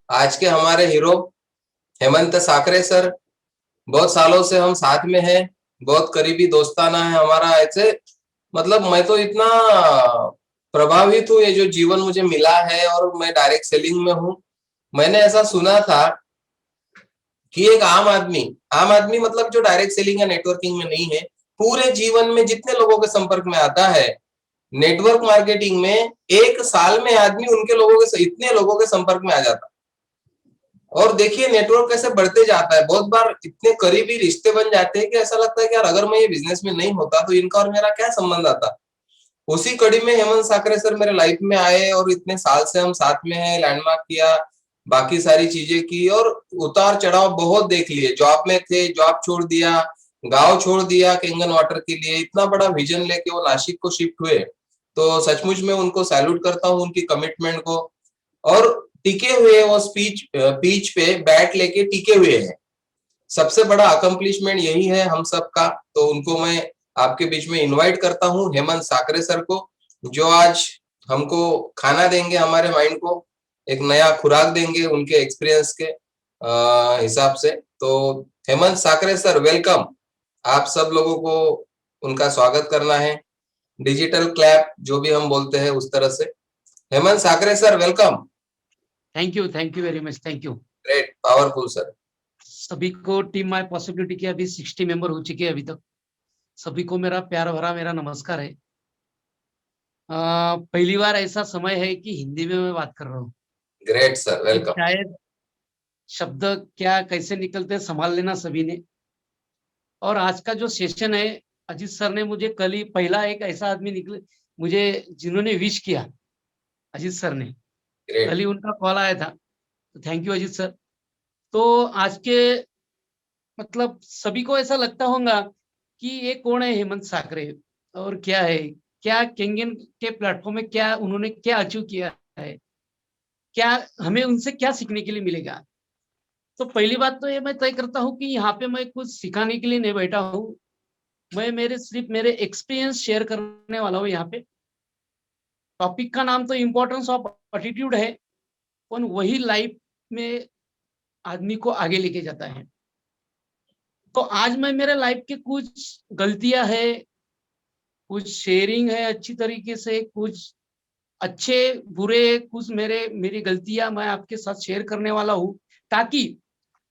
आज के हमारे हीरो हेमंत साकरे सर, बहुत सालों से हम साथ में हैं, बहुत करीबी दोस्ताना है हमारा। ऐसे मतलब मैं तो इतना प्रभावित हूँ, ये जो जीवन मुझे मिला है, और मैं डायरेक्ट सेलिंग में हूँ। मैंने ऐसा सुना था कि एक आम आदमी मतलब जो डायरेक्ट सेलिंग या नेटवर्किंग में नहीं है, पूरे जीवन में जितने लोगों के संपर्क में आता है, नेटवर्क मार्केटिंग में 1 साल में आदमी उनके लोगों के इतने लोगों के संपर्क में आ जाता। और देखिए नेटवर्क कैसे बढ़ते जाता है, बहुत बार इतने करीबी रिश्ते बन जाते हैं कि ऐसा लगता है कि यार अगर मैं ये बिजनेस में नहीं होता तो इनका और मेरा क्या संबंध आता। उसी कड़ी में हेमंत साकरे सर मेरे लाइफ में आए, और इतने साल से हम साथ में हैं, लैंडमार्क किया, बाकी सारी चीजें की, और उतार चढ़ाव बहुत देख लिए। जॉब में थे, जॉब छोड़ दिया, गांव छोड़ दिया केंगन वाटर के लिए, इतना बड़ा विजन लेके वो नासिक को शिफ्ट हुए। तो सचमुच में उनको सैल्यूट करता हूँ, उनकी कमिटमेंट को। और टिके हुए वो पीच पे बैट लेके टिके हुए हैं। सबसे बड़ा अकम्प्लिशमेंट यही है हम सबका। तो उनको मैं आपके बीच में इनवाइट करता हूँ, हेमंत साकरे सर को, जो आज हमको खाना देंगे, हमारे माइंड को एक नया खुराक देंगे उनके एक्सपीरियंस के हिसाब से। तो हेमंत साकरे सर, वेलकम। आप सब लोगों को उनका स्वागत करना है, डिजिटल क्लैप जो भी हम बोलते हैं उस तरह से। हेमंत साकरे sir, welcome. Thank you very much, thank you. Great, powerful sir. सभी को टीम माय पॉसिबिलिटी के अभी 60 मेंबर हो चुके हैं अभी तक। सभी को मेरा प्यार भरा मेरा नमस्कार है। पहली बार ऐसा समय है कि हिंदी में मैं बात कर रहा हूँ। Great sir, welcome. शायद शब्द क्या कैसे निकलते संभाल लेना सभी ने। और आज का जो सेशन है, अजीत सर ने मुझे कल ही पहला एक ऐसा आदमी निकले मुझे जिन्होंने विश किया, अजीत सर ने। कल ही उनका कॉल आया था, तो थैंक यू अजीत सर। तो आज के मतलब सभी को ऐसा लगता होगा कि ये कौन है हेमंत साकरे, और क्या है, क्या केंगन के प्लेटफॉर्म में क्या उन्होंने क्या अचीव किया है, क्या हमें उनसे क्या सीखने के लिए मिलेगा। तो पहली बात तो ये मैं तय करता हूँ कि यहाँ पे मैं कुछ सिखाने के लिए नहीं बैठा हूँ। मैं सिर्फ मेरे एक्सपीरियंस शेयर करने वाला हूँ यहाँ पे। टॉपिक का नाम तो इम्पोर्टेंस ऑफ एटीट्यूड है, पर वही लाइफ में आदमी को आगे लेके जाता है। तो आज मैं मेरे लाइफ के कुछ गलतियां है, कुछ शेयरिंग है अच्छी तरीके से, कुछ अच्छे बुरे, कुछ मेरी गलतियां मैं आपके साथ शेयर करने वाला हूं, ताकि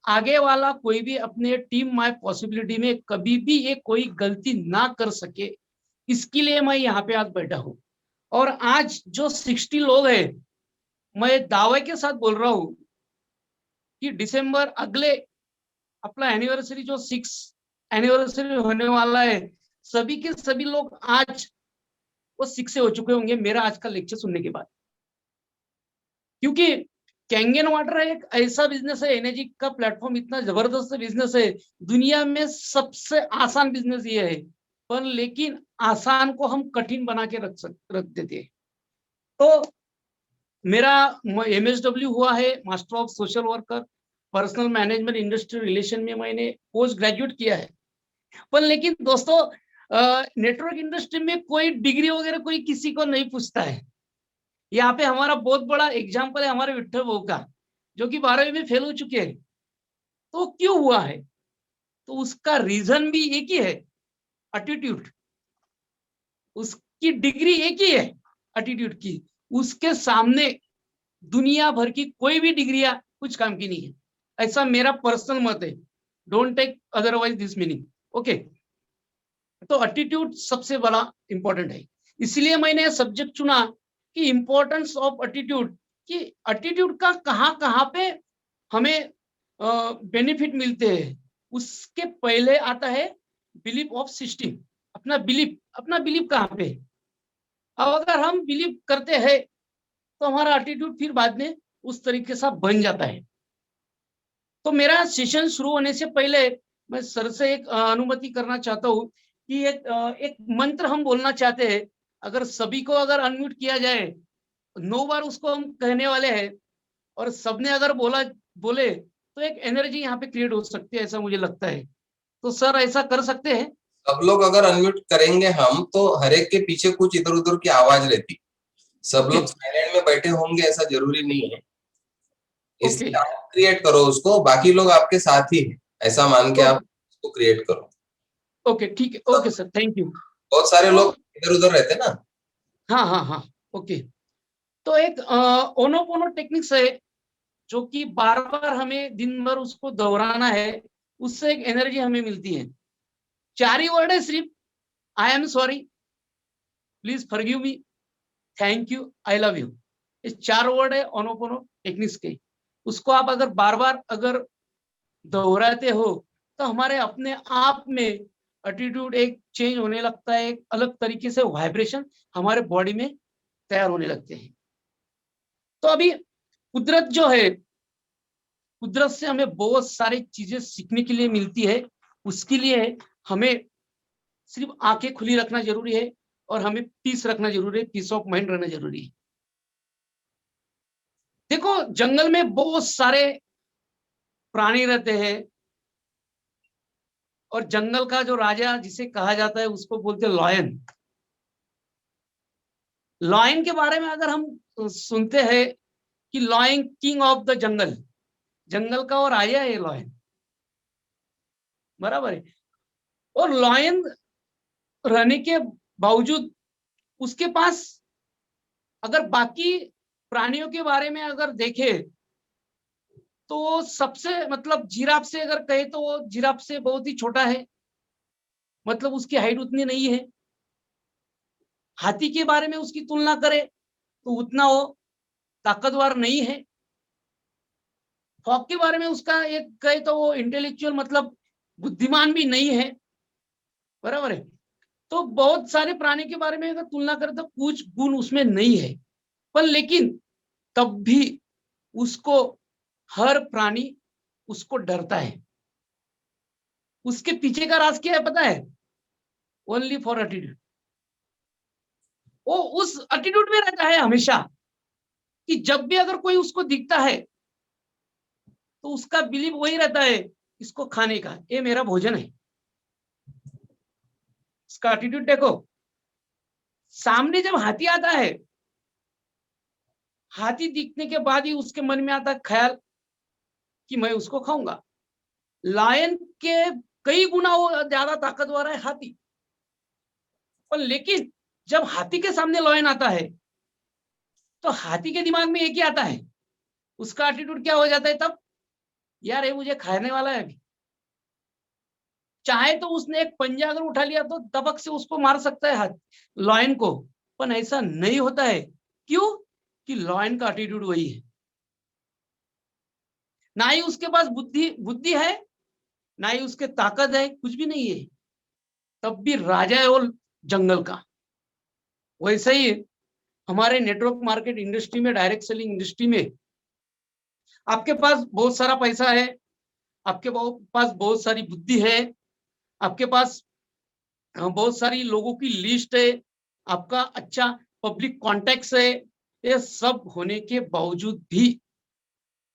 आगे वाला कोई भी अपने टीम माय पॉसिबिलिटी में कभी भी ये कोई गलती ना कर सके। इसके लिए मैं यहाँ पे आज बैठा हूँ। और आज जो 60 लोग हैं, मैं दावे के साथ बोल रहा हूँ कि दिसंबर अगले अपना एनिवर्सरी जो 6 एनिवर्सरी होने वाला है, सभी के सभी लोग आज वो 6 से हो चुके होंगे मेरा आज का लेक्चर सुनने के बाद। क्योंकि कैंगन वाटर एक ऐसा बिजनेस है, एनर्जी का प्लेटफॉर्म इतना जबरदस्त बिजनेस है, दुनिया में सबसे आसान बिजनेस ये है। पर लेकिन आसान को हम कठिन बना के रख देते हैं। तो मेरा MSW हुआ है, master of social worker personal management industry relation में मैंने पोस्ट ग्रेजुएट किया है। पर लेकिन दोस्तों, नेटवर्क इंडस्ट्री में कोई डिग्री वगैरह कोई किसी को नहीं पूछता है। यहाँ पे हमारा बहुत बड़ा एग्जाम्पल है हमारे विठल भाऊ का, जो कि 12वीं में फेल हो चुके हैं। तो क्यों हुआ है? तो उसका रीजन भी एक ही है, एटीट्यूड। उसकी डिग्री एक ही है एटीट्यूड की। उसके सामने दुनिया भर की कोई भी डिग्रियां कुछ काम की नहीं है, ऐसा मेरा पर्सनल मत है। Don't take otherwise this meaning, okay. तो एटीट्यूड सबसे बड़ा इंपॉर्टेंट है। इसलिए मैंने सब्जेक्ट चुना कि इंपॉर्टेंस ऑफ एटीट्यूड, कि एटीट्यूड का कहाँ कहाँ पे हमें बेनिफिट मिलते हैं। उसके पहले आता है बिलीफ ऑफ सिस्टम। अपना बिलीफ कहाँ पे। अब अगर हम बिलीव करते हैं तो हमारा एटीट्यूड फिर बाद में उस तरीके से बन जाता है। तो मेरा सेशन शुरू होने से पहले मैं सर से एक अनुमति करना चाहता हूँ कि एक मंत्र हम बोलना चाहते हैं। अगर सभी को अगर अनम्यूट किया जाए, 9 बार उसको हम कहने वाले हैं, और सबने अगर बोले तो एक एनर्जी यहाँ पे क्रिएट हो सकती है, ऐसा मुझे लगता है। तो सर ऐसा कर सकते हैं? सब लोग अगर अनम्यूट करेंगे हम, तो हर एक के पीछे कुछ इधर उधर की आवाज रहती। सब ओके लोग साइलेंट में बैठे होंगे ऐसा जरूरी नहीं है, ओके इसलिए आप क्रिएट करो उसको, बाकी लोग आपके साथ ही है ऐसा मान के आप ओके उसको क्रिएट करो। ओके ठीक है, ओके सर, थैंक यू। बहुत सारे तो लोग इधर उधर रहते हैं ना। हाँ हाँ हाँ, ओके। तो एक ओनोपोनो टेक्निक्स है, जो कि बार बार हमें दिन भर उसको दोहराना है, उससे एक एनर्जी हमें मिलती है। 4 ही वर्ड है सिर्फ, I am sorry, please forgive me, thank you, I love you. ये 4 वर्ड है ओनोपोनो टेक्निक्स के। उसको आप अगर बार बार अगर दोहराते हो, तो हमारे अपने आप में एटीट्यूड एक चेंज होने लगता है, एक अलग तरीके से वाइब्रेशन हमारे बॉडी में तैयार होने लगते हैं। तो अभी कुदरत जो है, कुदरत से हमें बहुत सारी चीजें सीखने के लिए मिलती है। उसके लिए हमें सिर्फ आंखें खुली रखना जरूरी है, और हमें पीस रखना जरूरी है, पीस ऑफ माइंड रहना जरूरी है। देखो, जंगल में बहुत सारे प्राणी रहते हैं, और जंगल का जो राजा जिसे कहा जाता है उसको बोलते हैं लॉयन। लॉयन के बारे में अगर हम सुनते हैं कि lion king of the jungle, जंगल का वो राजा है लॉयन, बराबर है। और लॉयन रहने के बावजूद उसके पास, अगर बाकी प्राणियों के बारे में अगर देखें, तो सबसे मतलब जिराफ से अगर कहे तो वो जिराफ से बहुत ही छोटा है, मतलब उसकी हाइट उतनी नहीं है। हाथी के बारे में उसकी तुलना करें तो उतना वो ताकतवर नहीं है। फॉग के बारे में उसका एक कहे तो वो इंटेलेक्चुअल मतलब बुद्धिमान भी नहीं है, बराबर है। तो बहुत सारे प्राणी के बारे में अगर तुलना करें तो कुछ गुण उसमें नहीं है, पर लेकिन तब भी उसको हर प्राणी उसको डरता है। उसके पीछे का राज क्या है पता है? Only for attitude. वो उस एटीट्यूड में रहता है हमेशा, कि जब भी अगर कोई उसको दिखता है तो उसका बिलीव वही रहता है, इसको खाने का, ये मेरा भोजन है। उसका एटीट्यूड देखो। सामने जब हाथी आता है, हाथी दिखने के बाद ही उसके मन में आता है ख्याल कि मैं उसको खाऊंगा। लायन के कई गुना वो ज्यादा ताकतवर है हाथी, पर लेकिन जब हाथी के सामने लायन आता है, तो हाथी के दिमाग में एक ही आता है, उसका एटीट्यूड क्या हो जाता है तब? यार ये मुझे खाने वाला है अभी। चाहे तो उसने एक पंजा अगर उठा लिया तो दबक से उसको मार सकता है हाथी लायन को, पर ऐसा नहीं होता है। क्यों? कि लायन का एटीट्यूड वही है। ना ही उसके पास बुद्धि बुद्धि है, ना ही उसके ताकत है, कुछ भी नहीं है, तब भी राजा है वो जंगल का। वैसे ही हमारे नेटवर्क मार्केट इंडस्ट्री में, डायरेक्ट सेलिंग इंडस्ट्री में, आपके पास बहुत सारा पैसा है, आपके पास बहुत सारी बुद्धि है, आपके पास बहुत सारी लोगों की लिस्ट है, आपका अच्छा पब्लिक कॉन्टेक्ट है, ये सब होने के बावजूद भी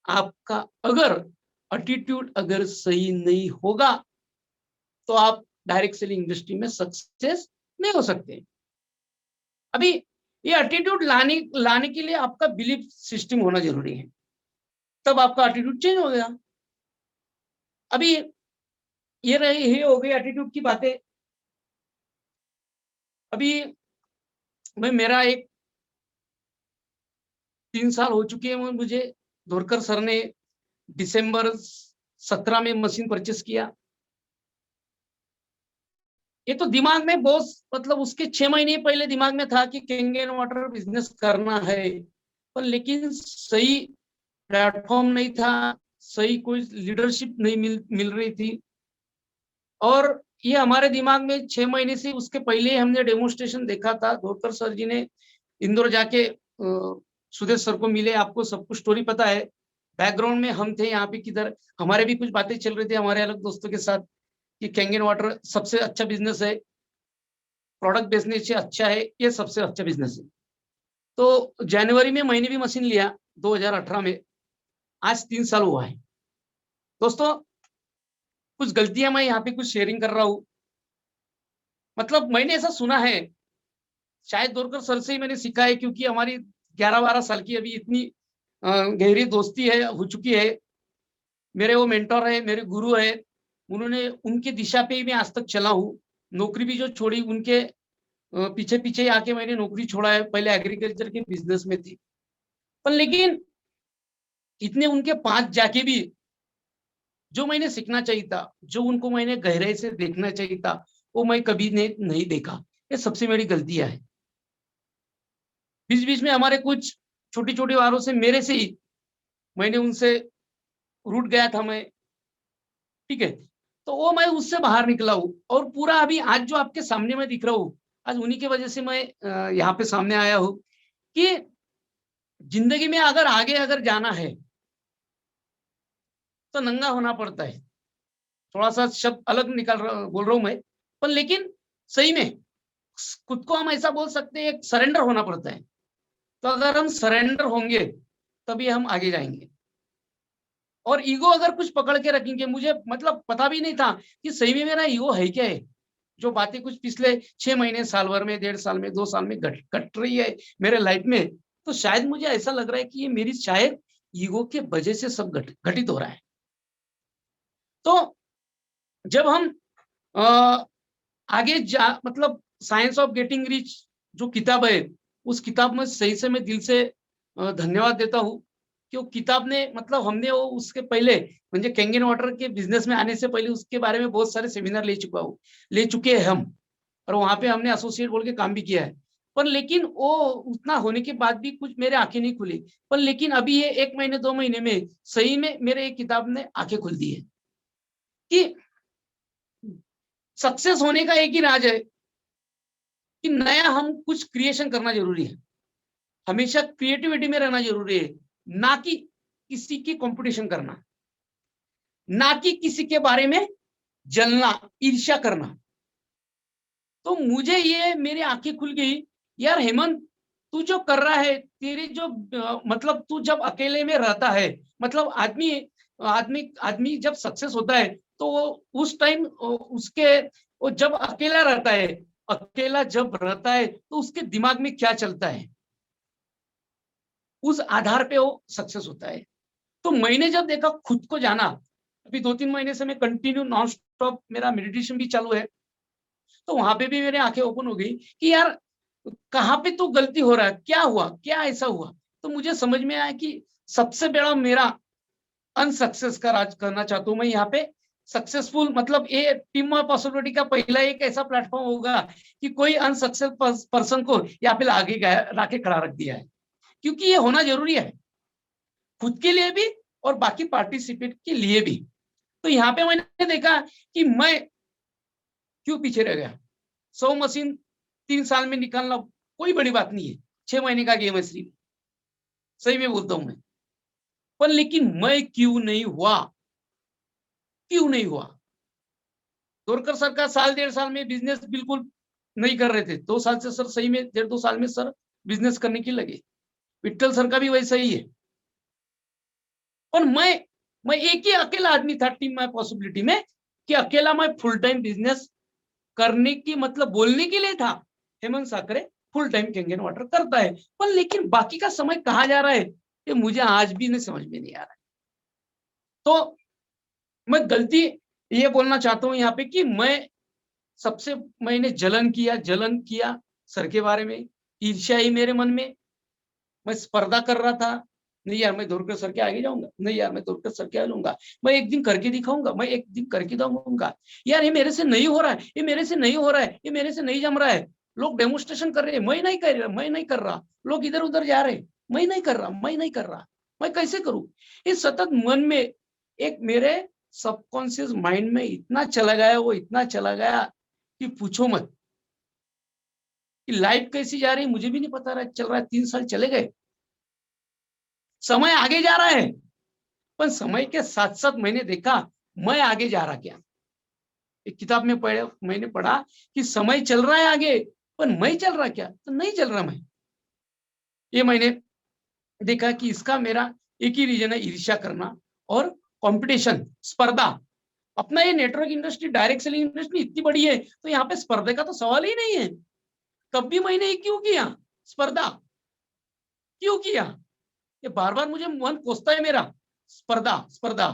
आपका अगर एटीट्यूड अगर सही नहीं होगा, तो आप डायरेक्ट सेलिंग इंडस्ट्री में सक्सेस नहीं हो सकते। अभी ये एटीट्यूड लाने लाने के लिए आपका बिलीफ सिस्टम होना जरूरी है, तब आपका एटीट्यूड चेंज हो गया। अभी ये रही, ये हो गई एटीट्यूड की बातें। अभी मैं मेरा एक 3 साल हो चुके हैं मुझे, धोरकर सर ने दिसंबर 17 में मशीन परचेस किया। ये तो दिमाग में बहुत मतलब उसके 6 महीने पहले दिमाग में था कि कैंगन वाटर बिजनेस करना है, पर लेकिन सही प्लेटफॉर्म नहीं था, सही कोई लीडरशिप नहीं मिल रही थी। और ये हमारे दिमाग में 6 महीने से, उसके पहले हमने डेमोन्स्ट्रेशन देखा था, धोरकर सर जी ने इंदौर जाके सुदेश सर को मिले, आपको सब कुछ स्टोरी पता है। बैकग्राउंड में हम थे यहाँ पे किधर, हमारे भी कुछ बातें चल रही थी हमारे अलग दोस्तों के साथ कि कैंगन वाटर सबसे अच्छा बिजनेस है, प्रोडक्ट बेचने से अच्छा है, ये सबसे अच्छा बिजनेस है। तो जनवरी में मैंने भी मशीन लिया 2018 में, आज 3 साल हुआ है। दोस्तों, कुछ गलतियां मैं यहाँ पे कुछ शेयरिंग कर रहा हूँ। मतलब मैंने ऐसा सुना है शायद दोरकर सर से ही मैंने सीखा है, क्योंकि हमारी 11-12 साल की अभी इतनी गहरी दोस्ती है, हो चुकी है। मेरे वो मेंटर है, मेरे गुरु है, उन्होंने उनकी दिशा पे ही मैं आज तक चला हूँ। नौकरी भी जो छोड़ी उनके पीछे पीछे ही आके मैंने नौकरी छोड़ा है। पहले एग्रीकल्चर के बिजनेस में थी, पर लेकिन इतने उनके पास जाके भी जो मैंने सीखना चाहिए था, जो उनको मैंने गहराई से देखना चाहिए था, वो मैं कभी ने नहीं देखा। ये सबसे बड़ी गलतियां है। बीच बीच में हमारे कुछ छोटी छोटी बातों से, मेरे से ही मैंने उनसे रूठ गया था मैं, ठीक है। तो वो मैं उससे बाहर निकला हूँ, और पूरा अभी आज जो आपके सामने मैं दिख रहा हूँ, आज उन्हीं की वजह से मैं यहाँ पे सामने आया हूँ कि जिंदगी में अगर आगे अगर जाना है तो नंगा होना पड़ता है। थोड़ा सा शब्द अलग बोल रहा हूं मैं, पर लेकिन सही में खुद को हम ऐसा बोल सकते हैं, एक सरेंडर होना पड़ता है। तो अगर हम सरेंडर होंगे तभी हम आगे जाएंगे। और ईगो अगर कुछ पकड़ के रखेंगे, मुझे मतलब पता भी नहीं था कि सही में मेरा ईगो है क्या है। जो बातें कुछ पिछले 6 महीने, साल भर में, 1.5 साल में, 2 साल में घट रही है मेरे लाइफ में, तो शायद मुझे ऐसा लग रहा है कि ये मेरी शायद ईगो के वजह से सब घटित हो रहा है। तो जब हम आगे मतलब साइंस ऑफ गेटिंग रिच जो किताब है, उस किताब में सही से मैं दिल से धन्यवाद देता हूँ कि वो किताब ने, मतलब हमने वो उसके पहले म्हणजे कैंगन वाटर के बिजनेस में आने से पहले उसके बारे में बहुत सारे सेमिनार ले चुके हैं हम, और वहां पे हमने एसोसिएट बोल के काम भी किया है। पर लेकिन वो उतना होने के बाद भी कुछ मेरे आंखें नहीं खुली। पर लेकिन अभी ये 1 महीने 2 महीने में सही में मेरे एक किताब ने आंखें खुल दी है कि सक्सेस होने का एक ही राज है कि नया हम कुछ क्रिएशन करना जरूरी है। हमेशा क्रिएटिविटी में रहना जरूरी है, ना कि किसी की कंपटीशन करना, ना कि किसी के बारे में जलना, ईर्ष्या करना। तो मुझे ये मेरी आंखें खुल गई, यार हेमंत, तू जो कर रहा है, तेरी जो मतलब तू जब अकेले में रहता है, मतलब आदमी आदमी आदमी जब सक्सेस होता है तो वो उस टाइम उसके वो जब अकेला रहता है, अकेला जब रहता है तो उसके दिमाग में क्या चलता है, उस आधार पे वो सक्सेस होता है। तो मैंने जब देखा खुद को जाना, अभी 2-3 महीने से मैं कंटिन्यू नॉन स्टॉप मेरा मेडिटेशन भी चालू है, तो वहां पे भी मेरी आंखें ओपन हो गई कि यार कहाँ पे तो गलती हो रहा है, क्या हुआ, क्या ऐसा हुआ। तो मुझे समझ में आया कि सबसे बड़ा मेरा अनसक्सेस का राज करना चाहता हूं मैं यहाँ पे। सक्सेसफुल मतलब ये टीम ऑफ पॉसिबिलिटी का पहला एक ऐसा प्लेटफॉर्म होगा कि कोई अनसक्सेस पर्सन को यहाँ पे आगे लाके खड़ा रख दिया है, क्योंकि ये होना जरूरी है खुद के लिए भी और बाकी पार्टिसिपेट के लिए भी। तो यहाँ पे मैंने देखा कि मैं क्यों पीछे रह गया। 100 मशीन 3 साल में निकालना कोई बड़ी बात नहीं है, 6 महीने का गेम है सिर्फ, सही में बोलता हूं मैं। पर लेकिन मैं क्यों नहीं हुआ, क्यों नहीं हुआ। दोरकर सर का साल 1.5 साल में बिजनेस बिल्कुल नहीं कर रहे थे, 2 साल से सर सही में 1.5-2 साल में सर बिजनेस करने की लगे। विट्ठल सर का भी वैसा ही है। और मैं एक ही अकेला आदमी था टीम में पॉसिबिलिटी में कि अकेला मैं फुल टाइम बिजनेस करने की मतलब बोलने के लिए था हेमंत साकरे फुल टाइम कैंगन वाटर करता है, पर लेकिन बाकी का समय कहाँ जा रहा है ये मुझे आज भी नहीं समझ में नहीं आ रहा है। तो मैं गलती ये बोलना चाहता हूं यहाँ पे कि मैंने जलन किया सर के बारे में, ईर्ष्या ही मेरे मन में, मैं स्पर्धा कर रहा था। नहीं यार मैं दोरकर सर के आगे जाऊंगा, नहीं यार मैं दोरकर सर के आगे लूंगा, मैं एक दिन करके दिखाऊंगा, मैं एक दिन करके दिखाऊंगा। यार ये मेरे से नहीं हो रहा है, ये मेरे से नहीं हो रहा है, ये मेरे से नहीं जम रहा है। लोग डेमोन्स्ट्रेशन कर रहे हैं, मैं नहीं कर रहा, मैं नहीं कर रहा। लोग इधर उधर जा रहे, मैं नहीं कर रहा, मैं नहीं कर रहा, मैं कैसे करूं। इस सतत मन में एक मेरे सबकॉन्शियस माइंड में इतना चला गया, वो इतना चला गया कि पूछो मत कि लाइफ कैसी जा रही मुझे भी नहीं पता रहा चल रहा है। 3 साल चले गए, समय आगे जा रहा है, पर समय के साथ साथ मैंने देखा मैं आगे जा रहा क्या। एक किताब में मैंने पढ़ा कि समय चल रहा है आगे, पर मैं चल रहा क्या, तो नहीं चल रहा मैं। ये मैंने देखा कि इसका मेरा एक ही रीजन है, ईर्ष्या करना और कंपटीशन, स्पर्धा। अपना ये network industry, direct selling industry इतनी बड़ी है, तो यहाँ पे स्पर्धे का तो सवाल ही नहीं है। तब भी मैंने ये क्यों किया, स्पर्धा क्यों किया? ये बार बार मुझे मन कोसता है मेरा, स्पर्धा स्पर्धा।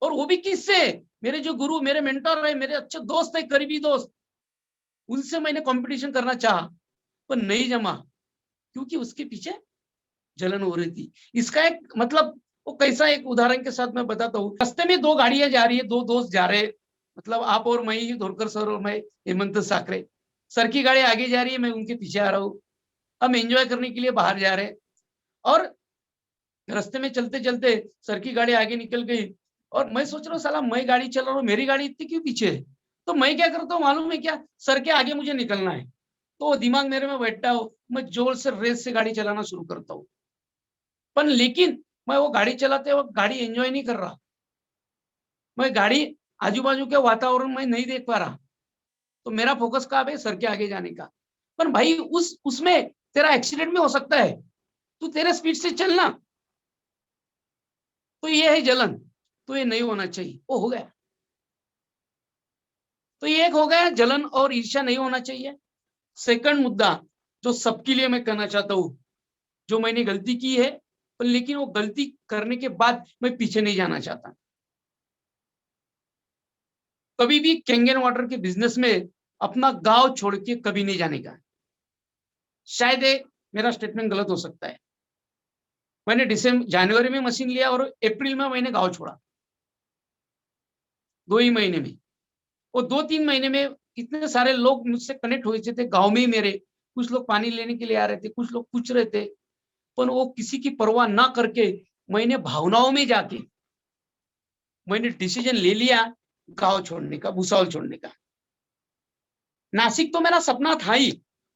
और वो भी किससे? मेरे जो गुरु, मेरे मेंटर है, मेरे अच्छे दोस्त है, करीबी दोस्त, उनसे मैंने कंपटीशन करना चाहा पर नहीं जमा, क्योंकि उसके पीछे जलन हो रही थी। इसका एक मतलब वो कैसा, एक उदाहरण के साथ मैं बताता हूँ। रास्ते में दो गाड़ियां जा रही है, दो दोस्त जा रहे, मतलब आप और मैं ही, धोरकर सर और मैं, हेमंत साकरे। सर की गाड़ी आगे जा रही है, मैं उनके पीछे आ रहा हूँ। हम एंजॉय करने के लिए बाहर जा रहे, और रास्ते में चलते चलते सर की गाड़ी आगे निकल गई, और मैं सोच रहा हूँ साला मैं गाड़ी चला रहा हूँ, मेरी गाड़ी इतनी क्यों पीछे है? तो मैं क्या करता हूँ मालूम है क्या? सर के आगे मुझे निकलना है, तो दिमाग मेरे में बैठता हो, मैं जोर से रेस से गाड़ी चलाना शुरू करता हूँ। पर लेकिन मैं वो गाड़ी चलाते वक्त गाड़ी एंजॉय नहीं कर रहा, मैं गाड़ी आजू बाजू के वातावरण में नहीं देख पा रहा, तो मेरा फोकस कहाँ पे? सर के आगे जाने का। पर भाई उसमें तेरा एक्सीडेंट भी हो सकता है, तू तेरे स्पीड से चलना। तो ये है जलन, तो ये नहीं होना चाहिए, वो हो गया। तो ये एक हो गया, जलन और ईर्ष्या नहीं होना चाहिए। सेकंड मुद्दा जो सबके लिए मैं कहना चाहता हूं, जो मैंने गलती की है, पर लेकिन वो गलती करने के बाद मैं पीछे नहीं जाना चाहता। कभी भी कैंगन वाटर के बिजनेस में अपना गांव छोड़ के कभी नहीं जाने का। शायद मेरा स्टेटमेंट गलत हो सकता है। मैंने दिसंबर जनवरी में मशीन लिया और अप्रैल में मैंने गांव छोड़ा, 2 ही महीने में। वो 2-3 महीने में इतने सारे लोग मुझसे कनेक्ट हुए थे गांव में ही मेरे। कुछ लोग पानी लेने के लिए आ रहे थे, कुछ लोग पूछ रहे थे, पर वो किसी की परवाह ना करके मैंने भावनाओं में जाके मैंने डिसीजन ले लिया गांव छोड़ने का, भूसावल छोड़ने का। नासिक तो मेरा सपना था ही,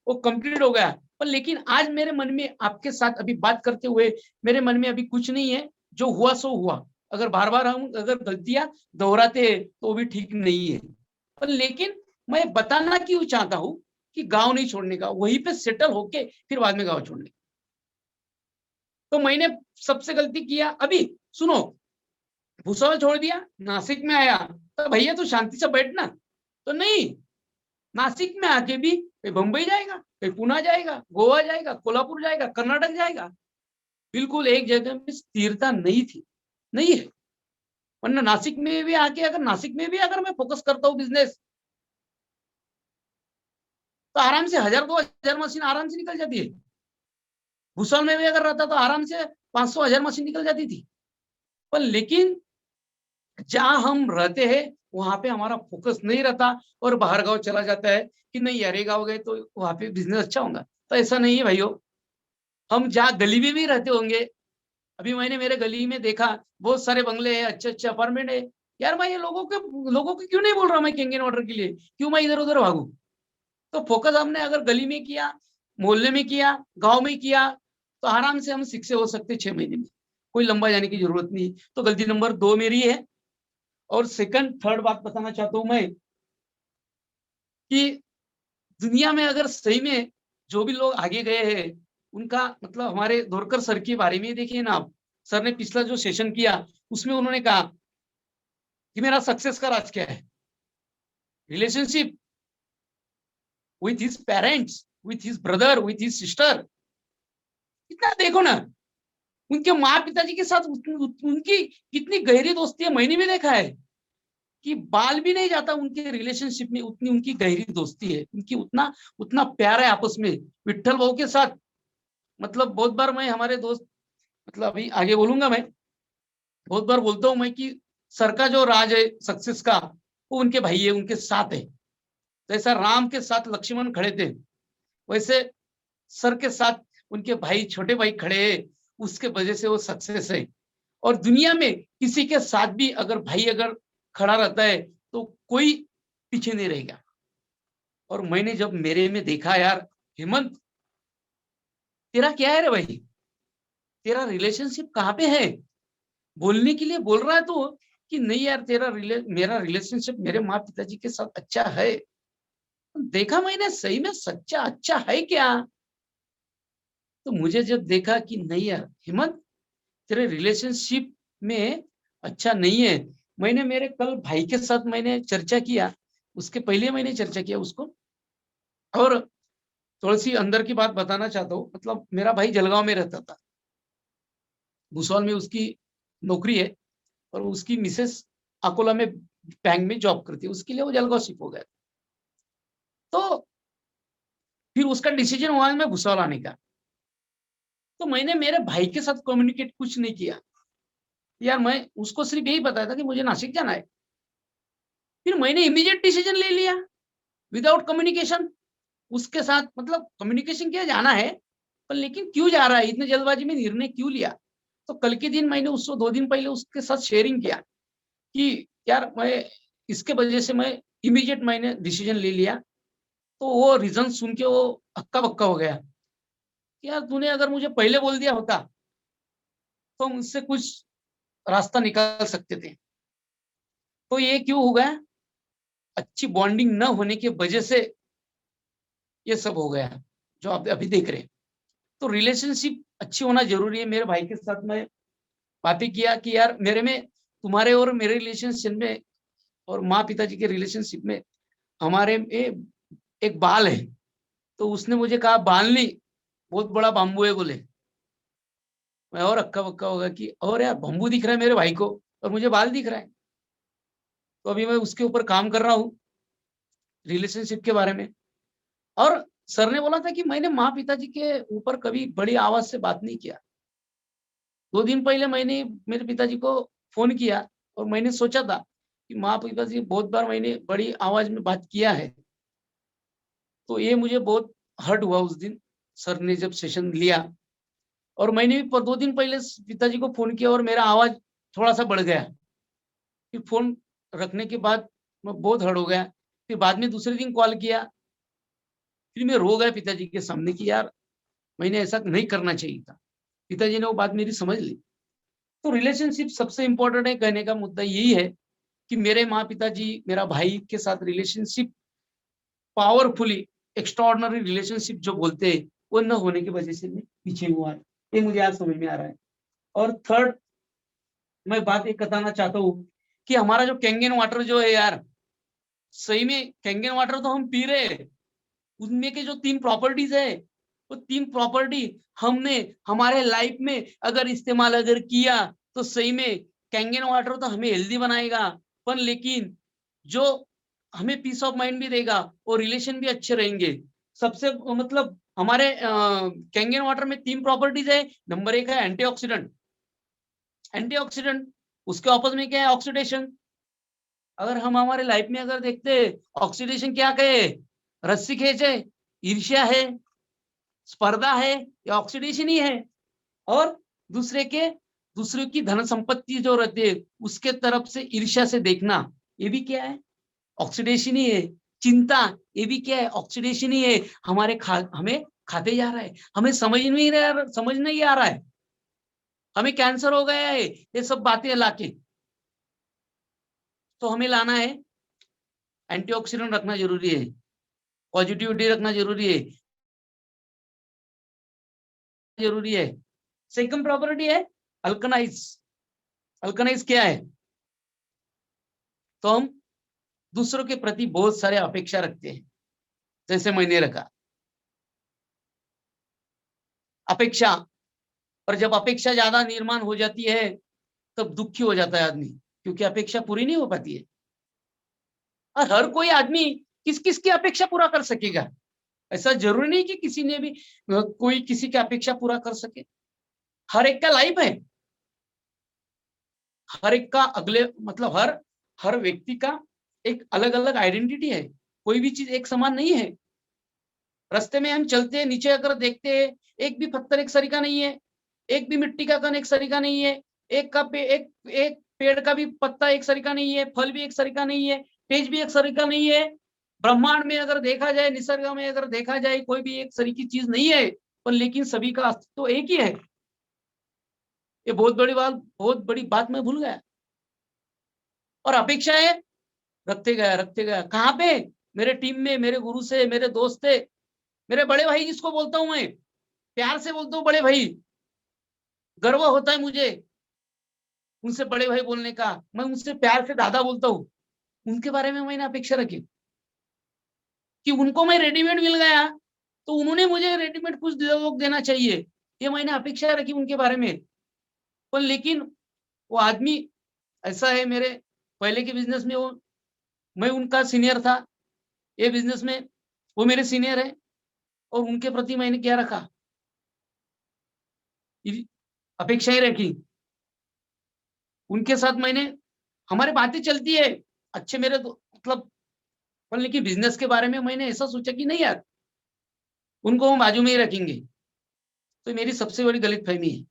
वो कंप्लीट हो गया। पर लेकिन आज मेरे मन में आपके साथ अभी बात करते हुए मेरे मन में अभी कुछ नहीं है, जो हुआ सो हुआ। अगर बार बार हम अगर गलतियां दोहराते हैं तो भी ठीक नहीं है। पर लेकिन मैं बताना क्यों चाहता हूं कि गांव नहीं छोड़ने का, वहीं पे सेटल होके फिर बाद में गांव छोड़ने का। तो मैंने सबसे गलती किया अभी, सुनो, भूसावल छोड़ दिया, नासिक में आया, तो भैया तू शांति से बैठना, तो नहीं, नासिक में आके भी कहीं बंबई जाएगा, कहीं पुणे जाएगा, गोवा जाएगा, कोल्हापुर जाएगा, कर्नाटक जाएगा। बिल्कुल एक जगह में स्थिरता नहीं थी, नहीं है। वरना नासिक में भी आके, अगर नासिक में भी अगर मैं फोकस करता हूँ बिजनेस, तो आराम से 1000-2000 मशीन आराम से निकल जाती है। भूसावल में भी अगर रहता तो आराम से 500-1000 मशीन निकल जाती थी। पर लेकिन जहां हम रहते हैं वहां पे हमारा फोकस नहीं रहता, और बाहर गांव चला जाता है कि नहीं यार ये गाँव गए तो वहां पे बिजनेस अच्छा होगा। तो ऐसा नहीं है भाइयों। हम जहाँ गली में भी रहते होंगे, अभी मैंने मेरे गली में देखा बहुत सारे बंगले हैं, अच्छे अच्छे अपार्टमेंट है। यार मैं ये लोगों को क्यों नहीं बोल रहा मैं कैंगन वाटर के लिए, क्यों मैं इधर उधर भागू? तो फोकस हमने अगर गली में किया, मोहल्ले में किया, गांव में किया, तो आराम से हम शिक्षे हो सकते 6 महीने में, कोई लंबा जाने की जरूरत नहीं। तो गलती नंबर 2 मेरी है। और सेकंड थर्ड बात बताना चाहता हूं मैं कि दुनिया में अगर सही में जो भी लोग आगे गए हैं, उनका मतलब हमारे धोरकर सर के बारे में देखिए ना आप। सर ने पिछला जो सेशन किया उसमें उन्होंने कहा कि मेरा सक्सेस का राज क्या है? Relationship with his parents, with his brother, with his sister. इतना देखो ना, उनके माँ पिताजी के साथ उनकी कितनी गहरी दोस्ती है। मैंने भी देखा है कि बाल भी नहीं जाता उनके रिलेशनशिप में, उतनी उनकी गहरी दोस्ती है, उनकी उतना उतना प्यार है आपस में। विट्ठल भाऊ के साथ मतलब बहुत बार मैं, हमारे दोस्त, मतलब अभी आगे बोलूंगा मैं, बहुत बार बोलता हूं मैं कि सर का जो राज है सक्सेस का, वो उनके भाई है, उनके साथ है। जैसा राम के साथ लक्ष्मण खड़े थे, वैसे सर के साथ उनके भाई, छोटे भाई खड़े हैं। उसके वजह से वो सक्सेस है। और दुनिया में किसी के साथ भी अगर भाई अगर खड़ा रहता है तो कोई पीछे नहीं रहेगा। और मैंने जब मेरे में देखा यार, हेमंत तेरा क्या है रे भाई, तेरा रिलेशनशिप कहाँ पे है? बोलने के लिए बोल रहा है तो कि नहीं यार मेरा रिलेशनशिप मेरे माँ पिताजी के साथ अच्छा है। देखा मैंने सही में सच्चा अच्छा है क्या? तो मुझे जब देखा कि नहीं यार हिम्मत, तेरे रिलेशनशिप में अच्छा नहीं है। मैंने मेरे कल भाई के साथ मैंने चर्चा किया, उसके पहले मैंने चर्चा किया उसको, और थोड़ी सी अंदर की बात बताना चाहता हूँ। मतलब मेरा भाई जलगांव में रहता था, भूसवाल में उसकी नौकरी है, और उसकी मिसेस अकोला में बैंक में जॉब करती है, उसके लिए वो जलगांव शिफ्ट हो गया। तो फिर उसका डिसीजन हुआ मैं भूसवाल आने का। तो मैंने मेरे भाई के साथ कम्युनिकेट कुछ नहीं किया यार, मैं उसको सिर्फ यही बताया था कि मुझे नासिक जाना है। फिर मैंने इमीडिएट डिसीजन ले लिया विदाउट कम्युनिकेशन उसके साथ। मतलब कम्युनिकेशन किया जाना है, पर लेकिन क्यों जा रहा है, इतने जल्दबाजी में निर्णय क्यों लिया। तो कल के दिन मैंने उसको 2 दिन पहले उसके साथ शेयरिंग किया कि यार मैं इसके वजह से मैं इमीडिएट मैंने डिसीजन ले लिया। तो वो रीजन सुन के वो हक्का बक्का हो गया कि यार तूने अगर मुझे पहले बोल दिया होता तो मुझसे कुछ रास्ता निकाल सकते थे। तो ये क्यों हो गया, अच्छी बॉन्डिंग न होने की वजह से ये सब हो गया जो आप अभी देख रहे हैं। तो रिलेशनशिप अच्छी होना जरूरी है। मेरे भाई के साथ मैं बातें किया कि यार मेरे में तुम्हारे और मेरे रिलेशनशिप में और माँ पिताजी के रिलेशनशिप में हमारे में एक बाल है। तो उसने मुझे कहा बाल नहीं, बहुत बड़ा बाम्बू है बोले। मैं और अक्का बक्का होगा कि और यार बम्बू दिख रहा है मेरे भाई को और मुझे बाल दिख रहा है। तो अभी मैं उसके ऊपर काम कर रहा हूँ रिलेशनशिप के बारे में। और सर ने बोला था कि मैंने माँ पिताजी के ऊपर कभी बड़ी आवाज से बात नहीं किया। 2 दिन पहले मैंने मेरे पिताजी को फोन किया और मैंने सोचा था कि माँ पिताजी बहुत बार मैंने बड़ी आवाज में बात किया है। तो ये मुझे बहुत हर्ट हुआ उस दिन सर ने जब सेशन लिया। और मैंने भी 2 दिन पहले पिताजी को फोन किया और मेरा आवाज थोड़ा सा बढ़ गया। फिर फोन रखने के बाद मैं बहुत हर्ट हो गया। फिर बाद में दूसरे दिन कॉल किया, फिर मैं रो गया पिताजी के सामने कि यार मैंने ऐसा नहीं करना चाहिए था। पिताजी ने वो बात मेरी समझ ली। तो रिलेशनशिप सबसे इंपॉर्टेंट है। कहने का मुद्दा यही है कि मेरे माँ पिताजी मेरा भाई के साथ रिलेशनशिप पावरफुली एक्स्ट्रॉर्डनरी रिलेशनशिप जो बोलते हैं वो न होने की वजह से मैं पीछे हुआ है। ये मुझे आज समझ में आ रहा है। और थर्ड मैं बात एक बताना चाहता हूँ कि हमारा जो कैंगन वाटर जो है यार, सही में कैंगन वाटर तो हम पी रहे हैं, उनमें के जो 3 प्रॉपर्टीज है वो 3 प्रॉपर्टी हमने हमारे लाइफ में अगर इस्तेमाल अगर किया तो सही में कैंगन वाटर तो हमें हेल्दी बनाएगा, पर लेकिन जो हमें पीस ऑफ माइंड भी देगा और रिलेशन भी अच्छे रहेंगे। सबसे मतलब हमारे कैंगन वाटर में 3 प्रॉपर्टीज है। नंबर 1 है एंटीऑक्सीडेंट। एंटीऑक्सीडेंट उसके ऑपोजिट में क्या है, ऑक्सीडेशन। अगर हम हमारे लाइफ में अगर देखते ऑक्सीडेशन क्या कहे, रस्सी खींचे, ईर्ष्या है, स्पर्धा है, या ऑक्सीडेशन ही है। और दूसरे के दूसरे की धन संपत्ति जो रहती है उसके तरफ से ईर्ष्या से देखना, ये भी क्या है, ऑक्सीडेशन ही है। चिंता, ये भी क्या है, ऑक्सीडेशन ही है। हमें खाते जा रहा है, हमें समझ नहीं आ रहा है, हमें कैंसर हो गया है, ये सब बातें लाके। तो हमें लाना है, एंटीऑक्सीडेंट रखना जरूरी है, पॉजिटिविटी रखना जरूरी है। सेकंड प्रॉपर्टी है अल्कनाइज। अल्कनाइज क्या है, तो हम दूसरों के प्रति बहुत सारे अपेक्षा रखते हैं। जैसे मैंने रखा अपेक्षा, और जब अपेक्षा ज्यादा निर्माण हो जाती है तब दुखी हो जाता है आदमी, क्योंकि अपेक्षा पूरी नहीं हो पाती है। और हर कोई आदमी किस किस की अपेक्षा पूरा कर सकेगा, ऐसा जरूरी नहीं कि किसी ने भी कोई किसी की अपेक्षा पूरा कर सके। हर एक का लाइफ है, हर एक का अगले मतलब हर हर व्यक्ति का एक अलग अलग आइडेंटिटी है। कोई भी चीज एक समान नहीं है। रास्ते में हम चलते हैं, नीचे अगर देखते हैं, एक भी पत्थर एक सरीका नहीं है, एक भी मिट्टी का कण एक सरीका नहीं है, एक पेड़ का भी पत्ता एक सरीका नहीं है, फल भी एक सरीका नहीं है, तेज भी एक सरीका नहीं है। ब्रह्मांड में अगर देखा जाए, निसर्ग में अगर देखा जाए, कोई भी एक सरीकी चीज नहीं है, पर लेकिन सभी का अस्तित्व तो एक ही है। ये बहुत बड़ी बात मैं भूल गया। और अपेक्षा है, रखते गया कहाँ पे, मेरे टीम में, मेरे गुरु से, मेरे दोस्त से, मेरे बड़े भाई जिसको बोलता हूं मैं, प्यार से बोलता हूँ बड़े भाई। गर्व होता है मुझे उनसे बड़े भाई बोलने का, मैं उनसे प्यार से दादा बोलता हूँ। उनके बारे में मैंने अपेक्षा रखी कि उनको मैं रेडीमेड मिल गया तो उन्होंने मुझे रेडीमेड कुछ लोग देना चाहिए, ये मैंने अपेक्षा रखी उनके बारे में। पर लेकिन वो आदमी ऐसा है, मेरे पहले के बिजनेस में वो, मैं उनका सीनियर था, ये बिजनेस में वो मेरे सीनियर है, और उनके प्रति मैंने क्या रखा, अपेक्षाएं रखी उनके साथ। मैंने, हमारी बातें चलती है अच्छे मेरे मतलब, पर लेकिन बिजनेस के बारे में मैंने ऐसा सोचा कि नहीं यार, उनको हम बाजू में ही रखेंगे। तो मेरी सबसे बड़ी गलतफहमी है,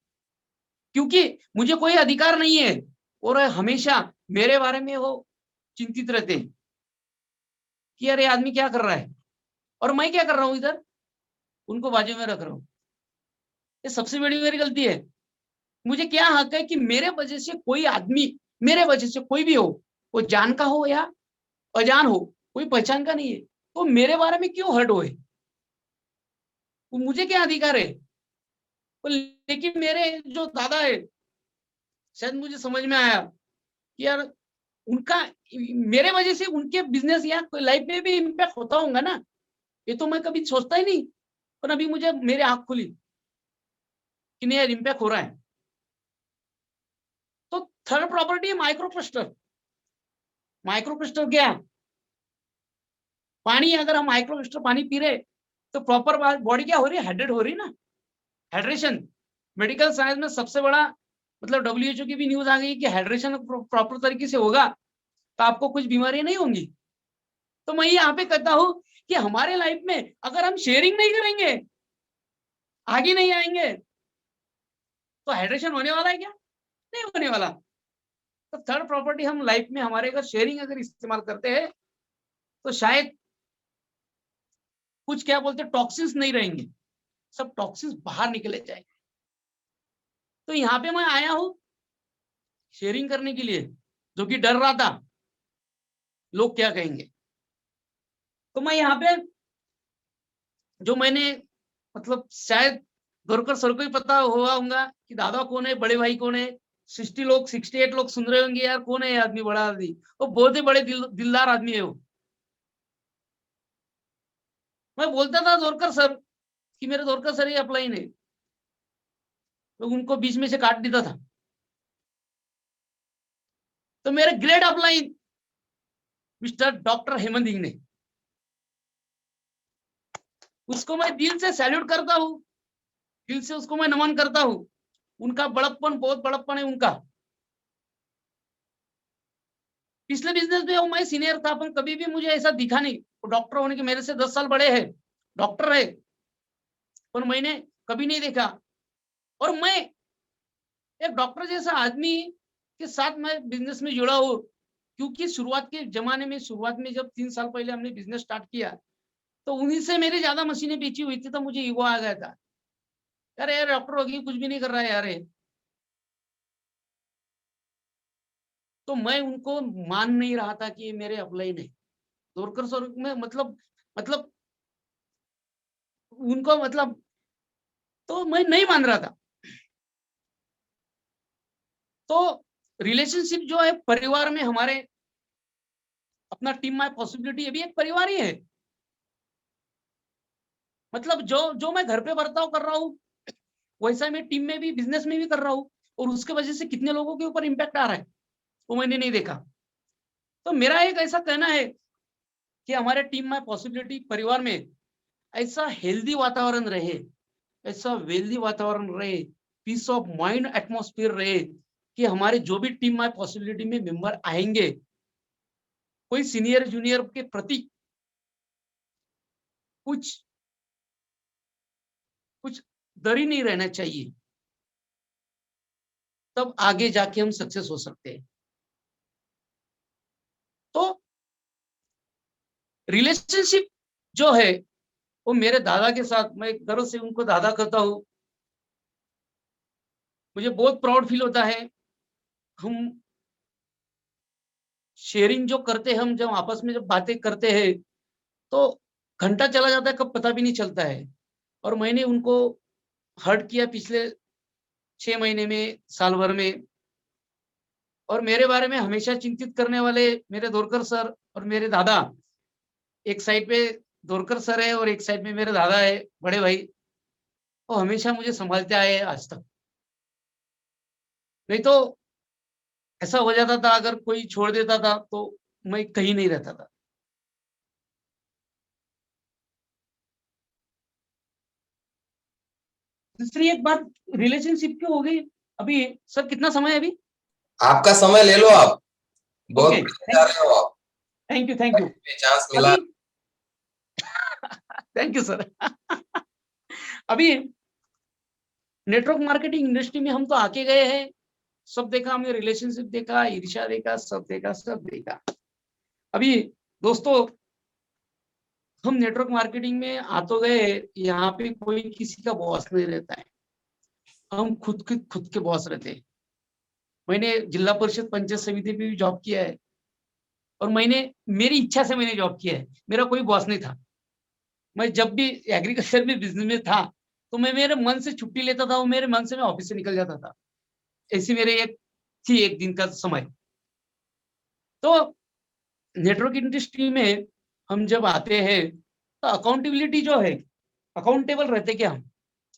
क्योंकि मुझे कोई अधिकार नहीं है, और हमेशा मेरे बारे में वो चिंतित रहते हैं कि यार ये आदमी क्या कर रहा है, और मैं क्या कर रहा हूँ इधर, उनको बाजू में रख रहा हूँ। ये सबसे बड़ी मेरी गलती है। मुझे क्या हक है कि मेरे वजह से कोई आदमी, मेरे वजह से कोई भी हो, वो जान का हो या अजान हो, कोई पहचान का नहीं है, तो मेरे बारे में क्यों हर्ट होए, वो मुझे क्या अधिकार है। लेकिन मेरे जो दादा है, शायद मुझे समझ में आया कि यार उनका, मेरे वजह से उनके बिजनेस या लाइफ में भी इम्पैक्ट होता होगा ना, ये तो मैं कभी सोचता ही नहीं। पर अभी मुझे मेरे आंख खुली कि नहीं यार, इम्पैक्ट हो रहा है। तो थर्ड प्रॉपर्टी है माइक्रो क्लस्टर। माइक्रो क्लस्टर क्या है? पानी, अगर हम माइक्रो क्लस्टर पानी पी रहे, तो प्रॉपर बॉडी क्या हो रही है, हाइड्रेट हो रही है ना, हाइड्रेशन। मेडिकल साइंस में सबसे बड़ा मतलब WHO की भी न्यूज आ गई कि हाइड्रेशन प्रॉपर तरीके से होगा तो आपको कुछ बीमारियां नहीं होंगी। तो मैं यहाँ पे कहता हूं कि हमारे लाइफ में अगर हम शेयरिंग नहीं करेंगे, आगे नहीं आएंगे, तो हाइड्रेशन होने वाला है क्या? नहीं होने वाला। तो थर्ड प्रॉपर्टी हम लाइफ में हमारे अगर शेयरिंग अगर इस्तेमाल करते हैं, तो शायद कुछ क्या बोलते टॉक्सिन्स नहीं रहेंगे, सब टॉक्सिन्स बाहर निकले जाएंगे। तो यहाँ पे मैं आया हूं शेयरिंग करने के लिए, जो कि डर रहा था लोग क्या कहेंगे। तो मैं यहाँ पे, जो मैंने मतलब शायद गोरकर सर को ही पता हुआ होगा कि दादा कौन है, बड़े भाई कौन है, 68 लोग सुन रहे होंगे यार कौन है ये आदमी, बड़ा आदमी, वो बहुत ही बड़े दिलदार आदमी है वो। मैं बोलता था जोरकर सर कि मेरे जोरकर सर ये अपलाइन है, तो उनको बीच में से काट देता था। तो मेरे great upline mister doctor Hemant इंग ने, उसको मैं दिल से सैल्यूट करता हूँ, दिल से उसको मैं नमन करता हूँ। उनका बड़प्पन, बहुत बड़प्पन है उनका। पिछले बिजनेस में वो मैं सीनियर था, पर कभी भी मुझे ऐसा दिखा नहीं, डॉक्टर होने के मेरे से 10 साल बड़े हैं, डॉक्टर है, पर मैंने कभी नहीं देखा। और मैं एक डॉक्टर जैसा आदमी के साथ मैं बिजनेस में जुड़ा हूँ, क्योंकि शुरुआत के जमाने में, शुरुआत में जब 3 साल पहले हमने बिजनेस स्टार्ट किया, तो उन्हीं से मेरी ज्यादा मशीनें बेची हुई थी, तो मुझे ईगो आ गया था, यार यार डॉक्टर होगी कुछ भी नहीं कर रहा है यार। तो मैं उनको मान नहीं रहा था कि ये मेरे अपलाइन है। दोरकर सर में मतलब उनको मतलब, तो मैं नहीं मान रहा था। तो रिलेशनशिप जो है परिवार में हमारे, अपना टीम माय पॉसिबिलिटी, ये भी एक परिवार ही है। मतलब जो जो मैं घर पे बर्ताव कर रहा हूँ, वैसा मैं टीम में भी, बिजनेस में भी कर रहा हूँ, और उसके वजह से कितने लोगों के ऊपर इम्पैक्ट आ रहा है वो मैंने नहीं देखा। तो मेरा एक ऐसा कहना है कि हमारे टीम में पॉसिबिलिटी परिवार में ऐसा हेल्दी वातावरण रहे, ऐसा वेल्दी वातावरण रहे, पीस ऑफ माइंड एटमॉस्फेयर रहे, कि हमारे जो भी टीम में पॉसिबिलिटी में मेंबर आएंगे, कोई सीनियर जूनियर के प्रति कुछ कुछ डर ही नहीं रहना चाहिए, तब आगे जाके हम सक्सेस हो सकते हैं। तो रिलेशनशिप जो है वो मेरे दादा के साथ, मैं गर्व से उनको दादा कहता हूँ, मुझे बहुत प्राउड फील होता है। हम शेयरिंग जो करते हैं, हम जब आपस में जब बातें करते हैं, तो घंटा चला जाता है कब पता भी नहीं चलता है। और मैंने उनको हर्ट किया पिछले 6 महीने में, साल भर में, और मेरे बारे में हमेशा चिंतित करने वाले मेरे दोरकर सर और मेरे दादा एक साइड पे दोरकर सर है और एक साइड में मेरे दादा है, बड़े भाई, वो हमेशा मुझे संभालते आए हैं आज तक। नहीं तो ऐसा हो जाता था, अगर कोई छोड़ देता था तो मैं कहीं नहीं रहता था। दूसरी एक बात, रिलेशनशिप की हो गई। अभी सर कितना समय है अभी? आपका समय ले लो आप, बहुत ओके, बढ़िया जा रहे हो आप, thank you, thank you. Chance मिला। अभी थैंक यू सर। अभी नेटवर्क मार्केटिंग इंडस्ट्री में हम तो आके गए हैं, सब देखा हमने, रिलेशनशिप देखा, ईर्ष्या देखा, सब देखा, सब देखा। अभी दोस्तों, हम नेटवर्क मार्केटिंग में आ तो गए, यहाँ पे कोई किसी का बॉस नहीं रहता है, हम खुद के बॉस रहते हैं। मैंने जिला परिषद पंचायत समिति में भी जॉब किया है, और मेरी इच्छा से मैंने जॉब किया है, मेरा कोई बॉस नहीं था। मैं जब भी एग्रीकल्चर में बिजनेस में था, तो मैं मेरे मन से छुट्टी लेता था, वो मेरे मन से मैं ऑफिस से निकल जाता था। ऐसी मेरे एक दिन का समय। तो नेटवर्क इंडस्ट्री में हम जब आते हैं, तो अकाउंटेबिलिटी जो है, अकाउंटेबल रहते क्या हम,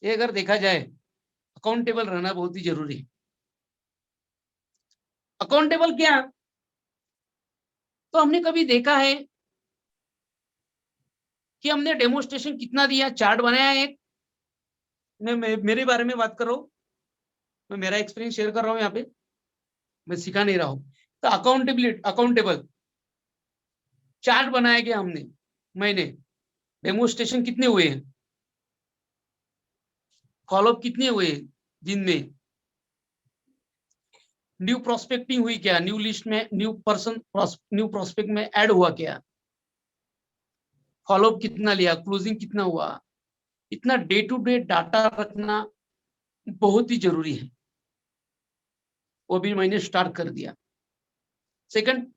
ये अगर देखा जाए, अकाउंटेबल रहना बहुत ही जरूरी है। अकाउंटेबल क्या, तो हमने कभी देखा है कि हमने डेमोस्ट्रेशन कितना दिया, चार्ट बनाया एक, मैं मेरे बारे में बात कर रहा हूँ, मैं मेरा एक्सपीरियंस शेयर कर रहा हूँ यहाँ पे, मैं सिखा नहीं रहा हूँ। तो अकाउंटेबल चार्ट बनाया गया हमने, मैंने डेमोस्ट्रेशन कितने हुए हैं, फॉलोअप कितने हुए हैं दिन में, न्यू प्रोस्पेक्टिंग हुई क्या, न्यू लिस्ट में न्यू प्रोस्पेक्ट में ऐड हुआ क्या, फॉलोअप कितना लिया, क्लोजिंग कितना हुआ। इतना डे टू डे डाटा रखना बहुत ही जरूरी है, वो भी मैंने स्टार्ट कर दिया। सेकंड,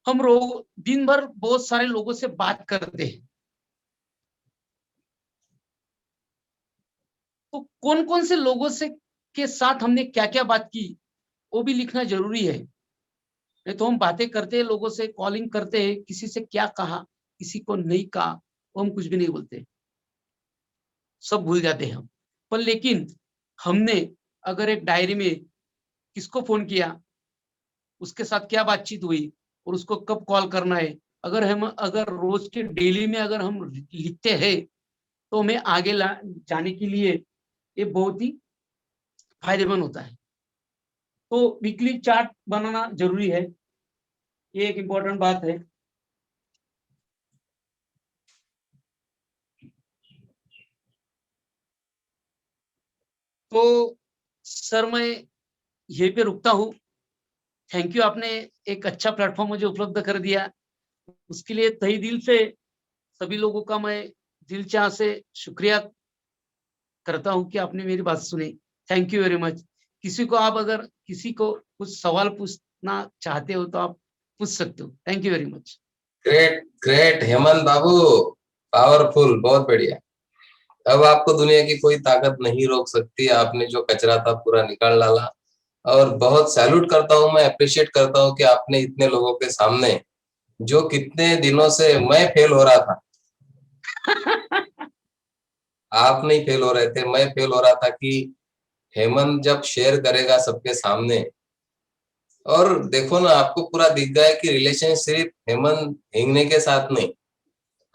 हम लोग दिन भर बहुत सारे लोगों से बात करते हैं, तो कौन कौन से लोगों से के साथ हमने क्या क्या बात की, वो भी लिखना जरूरी है। नहीं तो हम बातें करते हैं, लोगों से कॉलिंग करते हैं, किसी से क्या कहा, किसी को नहीं कहा, वो हम कुछ भी नहीं बोलते, सब भूल जाते हैं हम। पर लेकिन हमने अगर एक डायरी में किसको फोन किया, उसके साथ क्या बातचीत हुई, और उसको कब कॉल करना है, अगर रोज के डेली में अगर हम लिखते हैं, तो हमें आगे जाने के लिए ये बहुत ही फायदेमंद होता है। तो वीकली चार्ट बनाना जरूरी है, ये एक इम्पोर्टेंट बात है। तो सर मैं यहीं पे रुकता हूँ। थैंक यू, आपने एक अच्छा प्लेटफॉर्म मुझे उपलब्ध कर दिया, उसके लिए तहे दिल से सभी लोगों का मैं दिल चाह से शुक्रिया करता हूँ कि आपने मेरी बात सुनी। Thank you very much. अगर किसी को कुछ सवाल पूछना चाहते हो तो आप पूछ सकते हो। Thank you very much. Great great Hemant Babu, powerful, बहुत बढ़िया। अब आपको दुनिया की कोई ताकत नहीं रोक सकती, आपने जो कचरा था पूरा निकाल डाला। और बहुत सैल्यूट करता हूँ, मैं अप्रिशिएट करता हूँ कि आपने इतने लोगों के सामने, जो कितने दिनों से मैं फेल हो रहा था, आप नहीं फेल हो रहे थे, मैं फेल हो रहा था कि हेमंत जब शेयर करेगा सबके सामने। और देखो ना, आपको पूरा दिख गया है कि रिलेशन सिर्फ हेमंत हिंगने के साथ नहीं,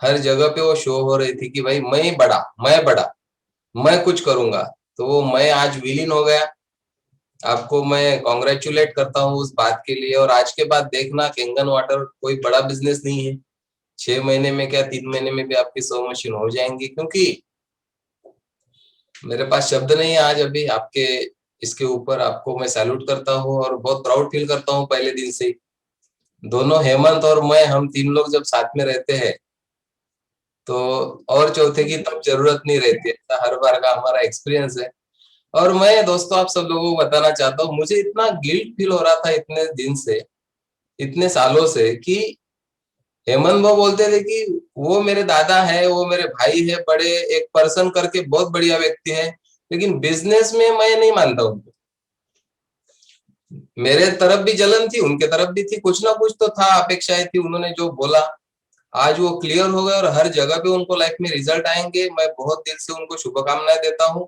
हर जगह पे वो शो हो रही थी कि भाई मैं बड़ा, मैं कुछ करूंगा। तो वो मैं आज विलीन हो गया। आपको मैं कॉन्ग्रेचुलेट करता हूँ उस बात के लिए। और आज के बाद देखना, कैंगन वाटर कोई बड़ा बिजनेस नहीं है, 6 महीने में क्या 3 महीने में भी आपकी 100 मशीन हो जाएंगी। क्योंकि मेरे पास शब्द नहीं है आज अभी आपके इसके ऊपर। आपको मैं सैल्यूट करता हूँ और बहुत प्राउड फील करता हूँ पहले दिन से ही। दोनों हेमंत और मैं, हम 3 लोग जब साथ में रहते हैं, तो और चौथे की तब जरूरत नहीं रहती, ऐसा हर बार का हमारा एक्सपीरियंस है। और मैं दोस्तों आप सब लोगों को बताना चाहता हूँ, मुझे इतना गिल्ट फील हो रहा था इतने दिन से, इतने सालों से, कि हेमंत वो बोलते थे कि वो मेरे दादा है, वो मेरे भाई है, बड़े एक पर्सन करके बहुत बढ़िया व्यक्ति है, लेकिन बिजनेस में मैं नहीं मानता उनको। मेरे तरफ भी जलन थी, उनके तरफ भी थी, कुछ ना कुछ तो था, अपेक्षाएं थी, उन्होंने जो बोला आज वो क्लियर हो गए और हर जगह पे उनको लाइफ में रिजल्ट आएंगे। मैं बहुत दिल से उनको शुभकामनाएं देता हूँ,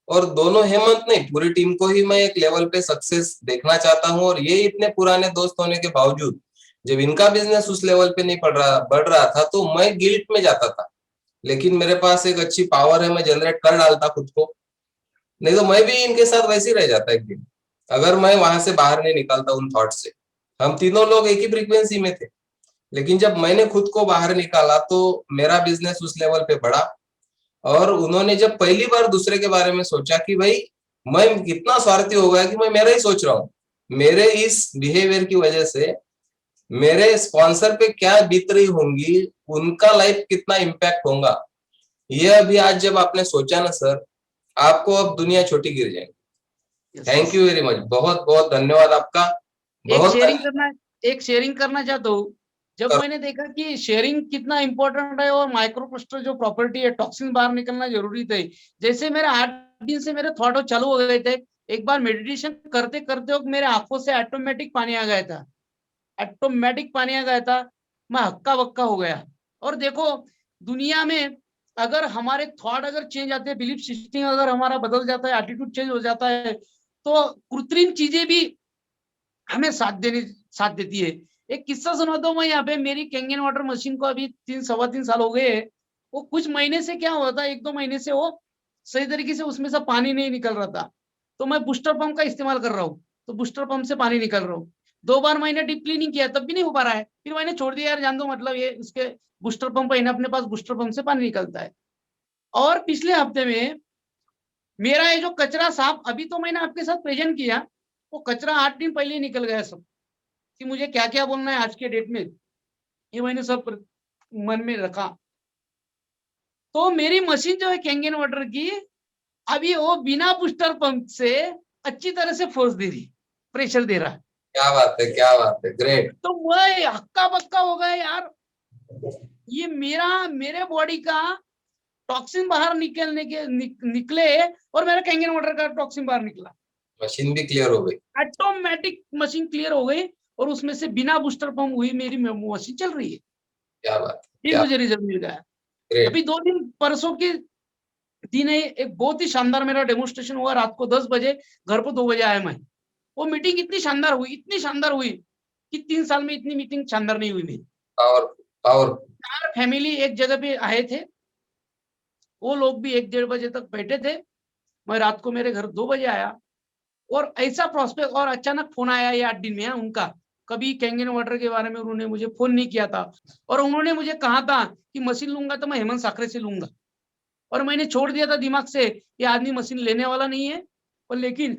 और दोनों हेमंत नहीं, पूरी टीम को ही मैं एक लेवल पे सक्सेस देखना चाहता हूँ। और ये इतने पुराने दोस्त होने के बावजूद जब इनका बिजनेस उस लेवल पे नहीं बढ़ रहा था, तो मैं गिल्ट में जाता था। लेकिन मेरे पास एक अच्छी पावर है, मैं जनरेट कर डालता खुद को, नहीं तो मैं भी इनके साथ वैसे ही रह जाता एक दिन, अगर मैं वहां से बाहर नहीं निकलता उन थॉट से। हम तीनों लोग एक ही फ्रीक्वेंसी में थे, लेकिन जब मैंने खुद को बाहर निकाला तो मेरा बिजनेस उस लेवल पे बढ़ा। और उन्होंने जब पहली बार दूसरे के बारे में सोचा कि भाई मैं कितना स्वार्थी हो गया कि मैं मेरा ही सोच रहा हूँ, मेरे इस बिहेवियर की वजह से मेरे स्पॉन्सर पे क्या बीत रही होंगी, उनका लाइफ कितना इम्पैक्ट होगा, ये अभी आज जब आपने सोचा ना सर, आपको अब दुनिया छोटी गिर जाएगी। थैंक यू वेरी मच, बहुत बहुत धन्यवाद आपका। बहुत एक शेयरिंग करना चाहता हूँ। जब मैंने देखा कि शेयरिंग कितना इंपॉर्टेंट है और माइक्रोक्लस्टर जो प्रॉपर्टी है, टॉक्सिन बाहर निकलना जरूरी थे। जैसे मेरे 8 दिन से मेरे थॉट चालू हो गए थे, एक बार मेडिटेशन करते करते वक्त मेरे आंखों से ऑटोमेटिक पानी आ गया था, ऑटोमेटिक पानी आ गया था। मैं हक्का बक्का हो गया। और देखो, दुनिया में अगर हमारे थॉट अगर चेंज आते हैं, बिलीफ सिस्टम अगर हमारा बदल जाता है, एटीट्यूड चेंज हो जाता है, तो कृत्रिम चीजें भी हमें साथ देती है। एक किस्सा सुनाता हूँ मैं यहाँ पे। मेरी कैंगन वाटर मशीन को अभी 3 सवा 3 साल हो गए हैं। वो कुछ महीने से क्या हुआ था, 1-2 महीने से वो सही तरीके से उसमें से पानी नहीं निकल रहा था। तो मैं बूस्टर पंप का इस्तेमाल कर रहा हूँ, तो बूस्टर पंप से पानी निकल रहा हूँ। 2 बार मैंने डीप क्लीनिंग किया, तब भी नहीं हो पा रहा है। फिर मैंने छोड़ दिया, यार जान दो, मतलब ये उसके बूस्टर पंप है ना, अपने पास बूस्टर पंप से पानी निकलता है। और पिछले हफ्ते में मेरा ये जो कचरा साफ अभी तो मैंने आपके साथ प्रेजेंट किया, वो कचरा 8 दिन पहले ही निकल गया सब। कि मुझे क्या क्या बोलना है आज के डेट में, ये मैंने सब मन में रखा। तो मेरी मशीन जो है कैंगन वाटर की, अभी वो बिना बूस्टर पंप से अच्छी तरह से फोर्स दे रही, प्रेशर दे रहा है। क्या बात है, क्या बात है, ग्रेट। तो मैं हक्का बक्का हो गया यार, ये मेरे बॉडी का टॉक्सिन बाहर निकले, और मेरा कैंगन वाटर का टॉक्सिन बाहर निकला। मशीन भी क्लियर हो गई। ऑटोमेटिक मशीन क्लियर हो गई, और उसमें से बिना बूस्टर पंप हुई मेरी मशीन चल रही है। क्या बात है, ये क्या मुझे रिजल्ट मिल गया। ग्रेट। अभी 2 दिन परसों के दिन है, एक बहुत ही शानदार मेरा डेमोन्स्ट्रेशन हुआ रात को 10 बजे, घर को 2 बजे आया मैं। वो मीटिंग इतनी शानदार हुई कि 3 साल में इतनी मीटिंग शानदार नहीं हुई मेरी। Powerful, powerful. 4 फैमिली एक जगह पे आए थे, वो लोग भी 1-1:30 बजे तक बैठे थे। मैं रात को मेरे घर 2 बजे आया, और ऐसा प्रोस्पेक्ट, और अचानक फोन आया ये 8 दिन में उनका। कभी कैंगन वाटर के बारे में उन्होंने मुझे फोन नहीं किया था, और उन्होंने मुझे कहा था कि मशीन लूंगा तो मैं हेमंत साकरे से लूंगा। और मैंने छोड़ दिया था दिमाग से, ये आदमी मशीन लेने वाला नहीं है। और लेकिन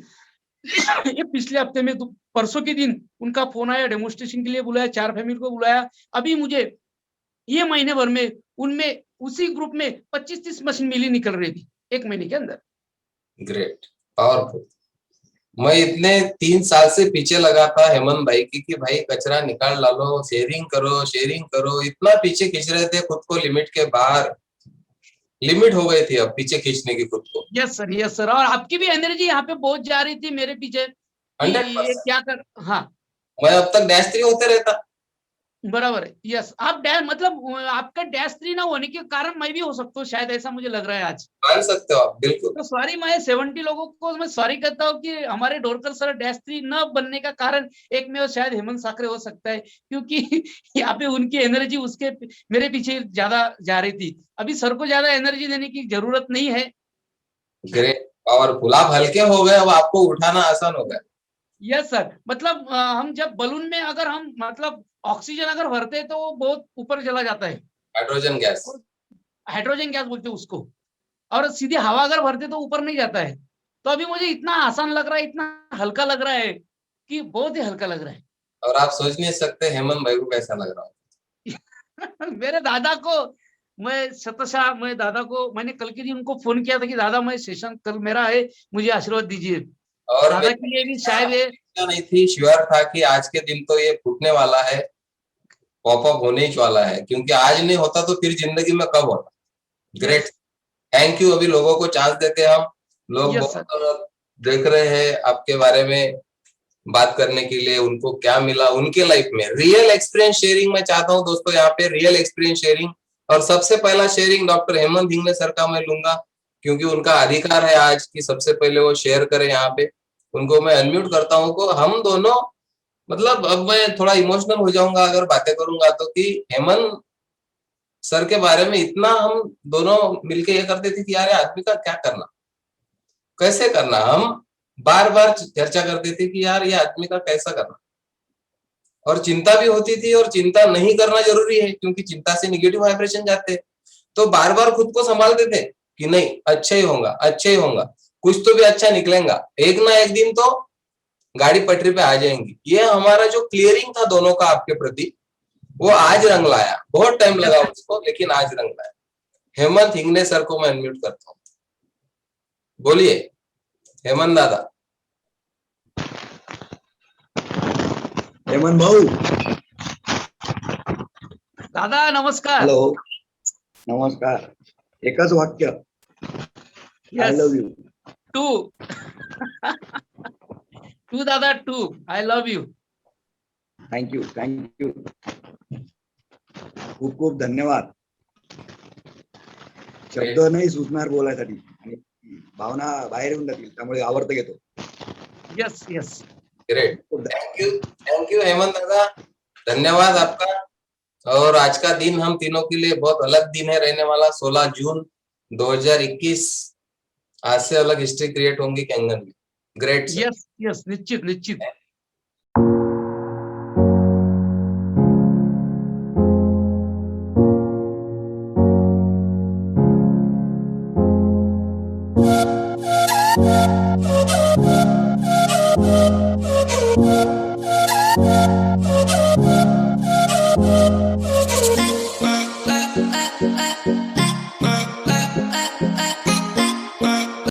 ये पिछले हफ्ते में परसों के दिन उनका फोन आया, डेमोन्स्ट्रेशन के लिए बुलाया, 4 फैमिली को बुलाया। अभी मुझे ये महीने भर में उनमें उसी ग्रुप में 25-30 मशीन मिली निकल रही थी 1 महीने के अंदर। Great, powerful. मैं इतने 3 साल से पीछे लगा था हेमंत भाई की कि भाई कचरा निकाल डालो, शेयरिंग करो, इतना पीछे खींच रहे थे खुद को, लिमिट के बाहर। लिमिट हो गई थी अब पीछे खींचने की खुद को। Yes sir, yes sir. और आपकी भी एनर्जी यहाँ पे बहुत जा रही थी मेरे पीछे कि ये 100%। क्या कर। हाँ, मैं अब तक -3 होते रहता। बराबर है। यस, आप डैश मतलब आपका -3 ना होने के कारण मैं भी हो सकता हूँ शायद, ऐसा मुझे लग रहा है आज। मान सकते हो आप, बिल्कुल। तो सॉरी, मैं 70 लोगों को मैं सॉरी कहता हूँ कि हमारे डोरकर सर -3 न बनने का कारण एक में शायद हेमंत साकरे हो सकता है, क्योंकि यहाँ पे उनकी एनर्जी उसके मेरे पीछे ज्यादा जा रही थी। अभी सर को ज्यादा एनर्जी देने की जरूरत नहीं है। Great, powerful. आप हल्के हो गए, अब आपको उठाना आसान हो गया। यस सर, मतलब हम जब बलून में अगर हम मतलब ऑक्सीजन अगर भरते हैं तो वो बहुत ऊपर चला जाता है, हाइड्रोजन गैस। और हाइड्रोजन गैस बोलते हैं उसको, और सीधी हवा अगर भरते तो ऊपर नहीं जाता है। तो अभी मुझे इतना आसान लग रहा है, इतना हल्का लग रहा है कि बहुत ही हल्का लग रहा है। और आप सोच नहीं सकते हेमंत भाई को कैसा लग रहा मेरे दादा को मैं दादा को मैंने कल के दिन उनको फोन किया था कि दादा मैं सेशन कल मेरा है, मुझे आशीर्वाद दीजिए। हो। और दादा मेरी के लिए भी शायद ये इच्छा नहीं थी, श्योर था कि आज के दिन तो ये फूटने वाला है, पॉपअप होने ही वाला है, क्योंकि आज नहीं होता तो फिर जिंदगी में कब होता। Yes, great, thank you. अभी लोगों को चांस देते हैं हम, लोग यस सर। बहुत देख रहे हैं आपके बारे में, बात करने के लिए, उनको क्या मिला उनके लाइफ में, रियल एक्सपीरियंस शेयरिंग मैं चाहता हूं दोस्तों, यहाँ पे रियल एक्सपीरियंस शेयरिंग। और सबसे पहला शेयरिंग डॉक्टर हेमंत हिंगने सर का मैं लूंगा, क्योंकि उनका अधिकार है आज की सबसे पहले वो शेयर करें यहाँ पे। उनको मैं अनम्यूट करता हूँ को हम दोनों, मतलब अब मैं थोड़ा इमोशनल हो जाऊंगा अगर बातें करूंगा तो, कि हेमंत सर के बारे में इतना हम दोनों मिलके ये करते थे कि यार आदमी का क्या करना, कैसे करना, हम बार बार चर्चा करते थे कि यार ये आदमी का कैसा करना, और चिंता भी होती थी, और चिंता नहीं करना जरूरी है क्योंकि चिंता से निगेटिव वाइब्रेशन जाते हैं। तो बार बार खुद को संभालते थे कि नहीं अच्छा ही होगा, अच्छा ही होगा, कुछ तो भी अच्छा निकलेगा, एक ना एक दिन तो गाड़ी पटरी पे आ जाएंगी। ये हमारा जो क्लियरिंग था दोनों का आपके प्रति, वो आज रंग लाया, बहुत टाइम लगा उसको लेकिन आज रंग लाया। हेमंत हिंगने सर को मैं अनम्यूट करता हूँ, बोलिए हेमंत दादा। हेमंत भाऊ, दादा नमस्कार। हॅलो, नमस्कार. एकच वाक्य, आय यस लव्ह यू. टू टू दादा टू I love you. Thank you, thank you. खूप खूप धन्यवाद. शब्द नाही सुचणार बोलायसाठी आणि भावना बाहेर येऊन जातील, त्यामुळे आवर्त घेतो. Yes yes great, thank you Hemant दादा, धन्यवाद आपका। और आज का दिन हम तीनों के लिए बहुत अलग दिन है रहने वाला, 16 जून 2021। आज से अलग हिस्ट्री क्रिएट होंगी कैंगन में। Great sir. यस यस निश्चित निश्चित. I